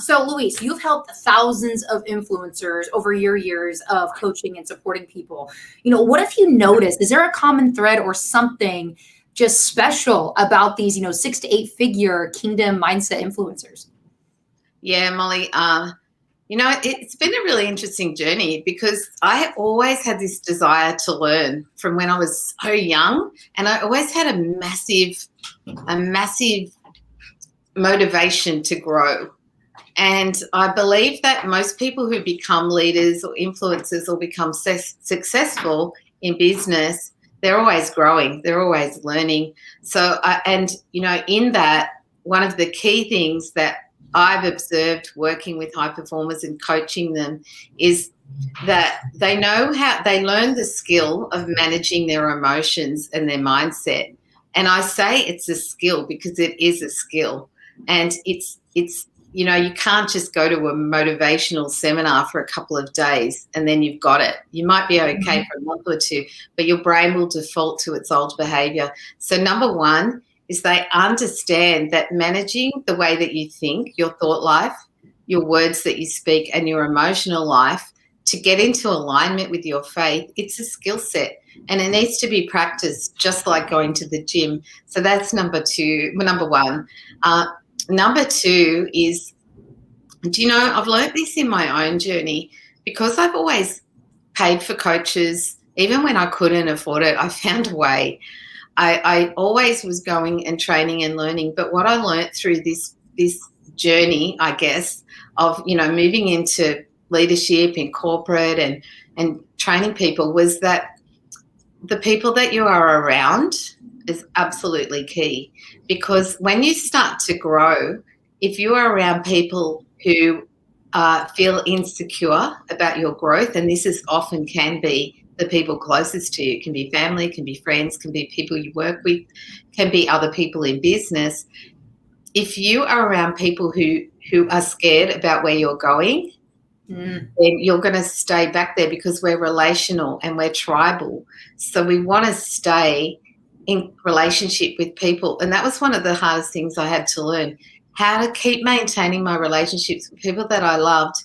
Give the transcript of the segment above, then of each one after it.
So Luis, you've helped thousands of influencers over your years of coaching and supporting people. What have you noticed? Is there a common thread or something just special about these, 6 to 8 figure kingdom mindset influencers? Yeah, Molly. It's been a really interesting journey because I always had this desire to learn from when I was so young, and I always had a massive motivation to grow. And I believe that most people who become leaders or influencers or become successful in business, they're always growing, they're always learning. So, in that, one of the key things that I've observed working with high performers and coaching them is that they learn the skill of managing their emotions and their mindset. And I say it's a skill because it is a skill. And it's you can't just go to a motivational seminar for a couple of days and then you've got it. You might be okay for a month or two, but your brain will default to its old behavior. So number one is they understand that managing the way that you think, your thought life, your words that you speak, and your emotional life to get into alignment with your faith, it's a skill set and it needs to be practiced just like going to the gym. So that's number one. Number two is, I've learned this in my own journey because I've always paid for coaches. Even when I couldn't afford it, I found a way. I always was going and training and learning. But what I learned through this journey, I guess, of, moving into leadership in corporate and training people was that the people that you are around is absolutely key. Because when you start to grow, if you are around people who feel insecure about your growth, and this is often can be the people closest to you, it can be family, can be friends, can be people you work with, can be other people in business. If you are around people who are scared about where you're going, then you're going to stay back there because we're relational and we're tribal. So we want to stay in relationship with people. And that was one of the hardest things I had to learn, how to keep maintaining my relationships with people that I loved,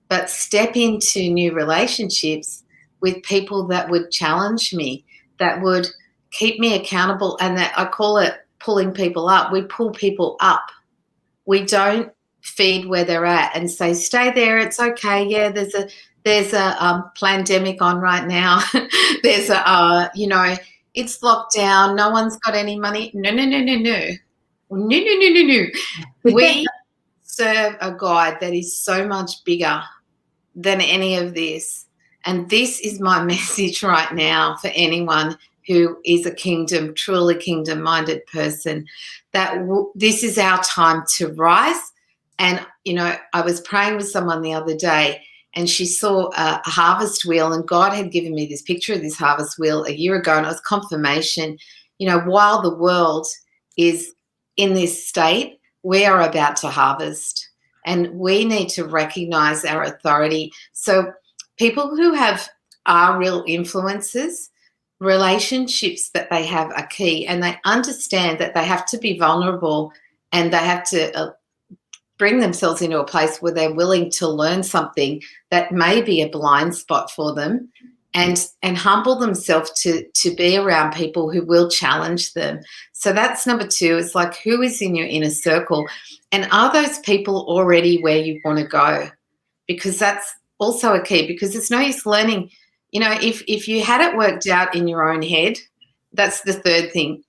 but step into new relationships with people that would challenge me, that would keep me accountable, and that I call it pulling people up. We pull people up. We don't feed where they're at and say, stay there, it's okay. Yeah, there's a pandemic on right now. There's it's locked down. No one's got any money. No. We serve a God that is so much bigger than any of this. And this is my message right now for anyone who is a truly kingdom-minded person, that this is our time to rise. And, I was praying with someone the other day and she saw a harvest wheel, and God had given me this picture of this harvest wheel a year ago, and it was confirmation, while the world is in this state, we are about to harvest and we need to recognize our authority. So people who are real influencers, relationships that they have are key, and they understand that they have to be vulnerable and they have to bring themselves into a place where they're willing to learn something that may be a blind spot for them, and humble themselves to be around people who will challenge them. So that's number two. It's like, who is in your inner circle, and are those people already where you want to go? Because that's also a key, because it's no use learning. If you had it worked out in your own head, that's the third thing.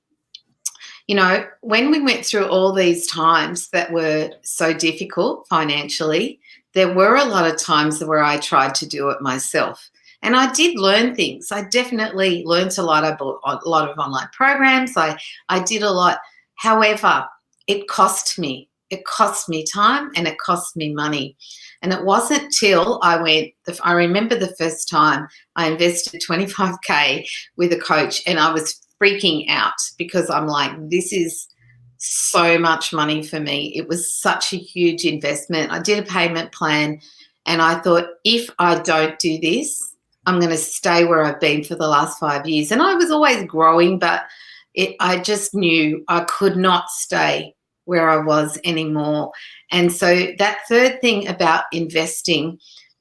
When we went through all these times that were so difficult financially, there were a lot of times where I tried to do it myself. And I did learn things. I definitely learned a lot. I bought a lot of online programs. I did a lot. However, it cost me. It cost me time and it cost me money. And it wasn't till I remember the first time I invested 25K with a coach, and I was freaking out because I'm like, this is so much money for me. It was such a huge investment. I did a payment plan and I thought, if I don't do this, I'm going to stay where I've been for the last 5 years. And I was always growing, but I just knew I could not stay where I was anymore. And so that third thing about investing,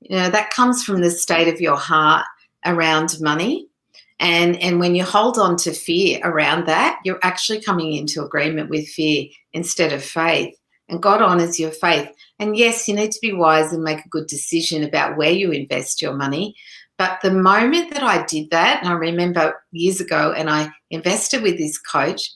that comes from the state of your heart around money. And when you hold on to fear around that, you're actually coming into agreement with fear instead of faith. And God honors your faith. And yes, you need to be wise and make a good decision about where you invest your money. But the moment that I did that, and I remember years ago, and I invested with this coach,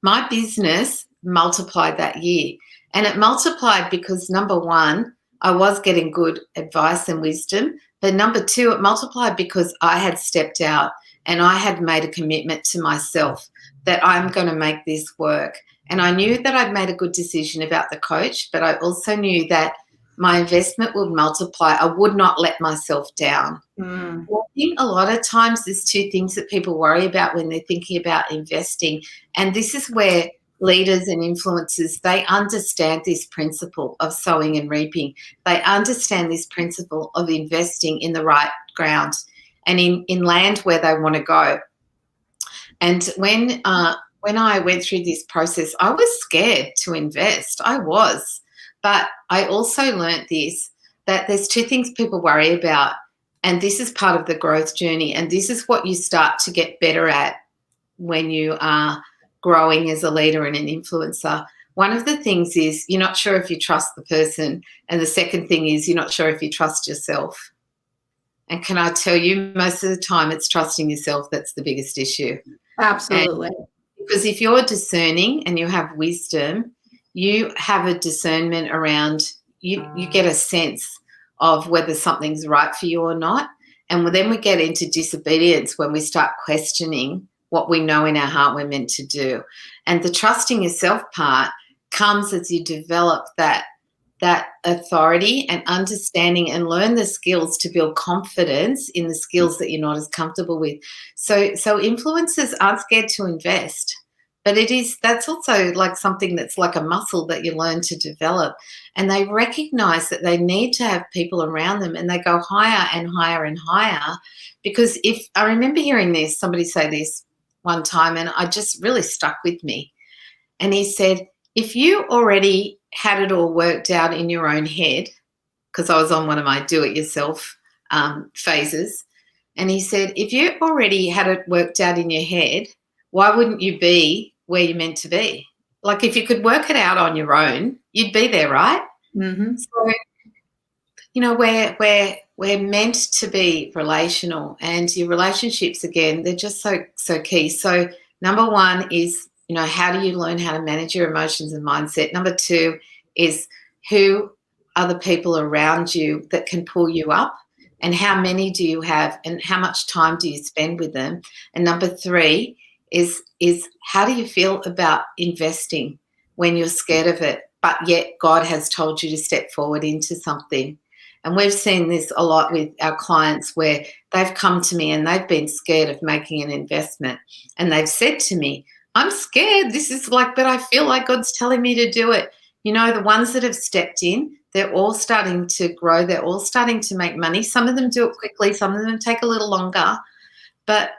my business multiplied that year. And it multiplied because, number one, I was getting good advice and wisdom. But number two, it multiplied because I had stepped out and I had made a commitment to myself that I'm going to make this work. And I knew that I'd made a good decision about the coach, but I also knew that my investment would multiply. I would not let myself down. I think a lot of times there's two things that people worry about when they're thinking about investing. And this is where leaders and influencers, they understand this principle of sowing and reaping. They understand this principle of investing in the right ground and in land where they want to go. And when I went through this process, I was scared to invest. I was. But I also learnt this, that there's two things people worry about. And this is part of the growth journey. And this is what you start to get better at when you are growing as a leader and an influencer. One of the things is you're not sure if you trust the person. And the second thing is you're not sure if you trust yourself. And can I tell you, most of the time it's trusting yourself that's the biggest issue. Absolutely. Because if you're discerning and you have wisdom, you have a discernment around, you get a sense of whether something's right for you or not. And then we get into disobedience when we start questioning what we know in our heart we're meant to do. And the trusting yourself part comes as you develop that authority and understanding and learn the skills to build confidence in the skills that you're not as comfortable with. So influencers aren't scared to invest, but that's also like something that's like a muscle that you learn to develop. And they recognize that they need to have people around them, and they go higher and higher and higher. Because if I remember hearing this, somebody say this one time, and I just really stuck with me. And he said, if you already had it all worked out in your own head, because I was on one of my do-it-yourself phases, and he said, if you already had it worked out in your head, why wouldn't you be where you're meant to be? Like, if you could work it out on your own, you'd be there, right? Mm-hmm. So, we're meant to be relational, and your relationships, again, they're just so key. So number one is, how do you learn how to manage your emotions and mindset? Number two is, who are the people around you that can pull you up, and how many do you have, and how much time do you spend with them? And number three is how do you feel about investing when you're scared of it, but yet God has told you to step forward into something? And we've seen this a lot with our clients, where they've come to me and they've been scared of making an investment, and they've said to me, I'm scared. This is but I feel like God's telling me to do it. The ones that have stepped in, they're all starting to grow. They're all starting to make money. Some of them do it quickly. Some of them take a little longer. But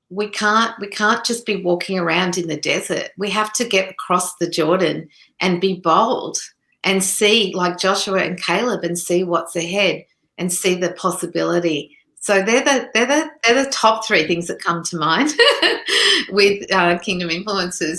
we can't just be walking around in the desert. We have to get across the Jordan and be bold and see, like Joshua and Caleb, and see what's ahead and see the possibility. So they're the top three things that come to mind with Kingdom Influencers.